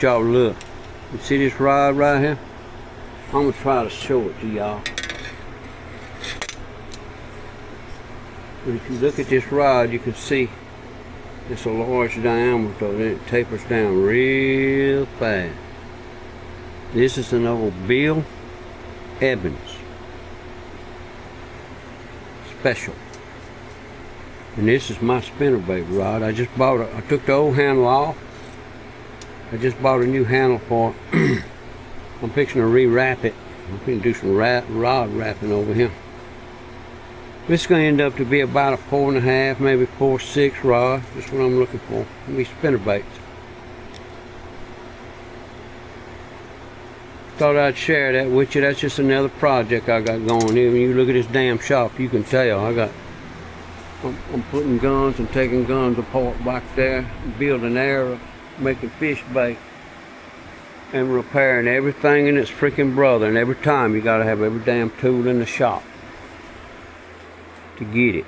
Y'all look. You see this rod right here? I'm gonna try to show it to y'all. But if you look at this rod, you can see it's a large diameter and it tapers down real fast. This is an old Bill Evans special. And this is my spinnerbait rod. I just bought it. I took the old handle off. I just bought a new handle for it. I'm fixing to rewrap it. I'm going to do some rod wrapping over here. This is going to end up to be about a 4.5, maybe 4.6 rod. That's what I'm looking for. These spinnerbaits. Thought I'd share that with you. That's just another project I got going here. When you look at this damn shop, you can tell I'm putting guns and taking guns apart back there, building arrows, making fish bait, and repairing everything in its freaking brother. And every time you gotta have every damn tool in the shop to get it.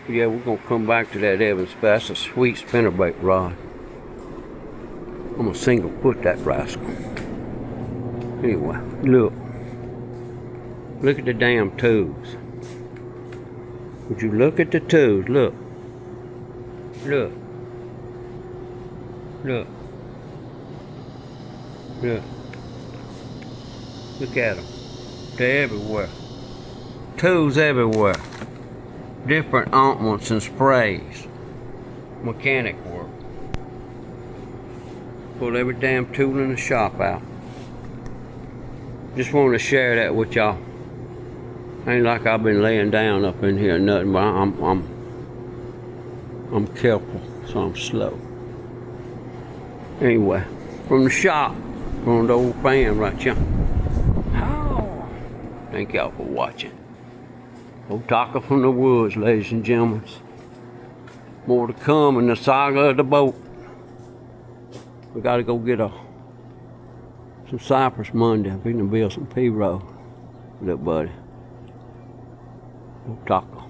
But yeah, we're gonna come back to that Evans. That's a sweet spinnerbait rod. I'm gonna single put that rascal. Anyway, look at the damn tools. Would you look at the tools? Look. Look. Look at them. They're everywhere. Tools everywhere. Different ointments and sprays. Mechanic work. Pull every damn tool in the shop out. Just wanted to share that with y'all. Ain't like I've been laying down up in here or nothing, but I'm careful, so I'm slow. Anyway, from the shop, from the old fan right here. Oh, thank y'all for watching. Old Taco from the woods, ladies and gentlemen. More to come in the saga of the boat. We gotta go get some cypress Monday. I'm going to build some P-roll. Look, buddy. Old Taco.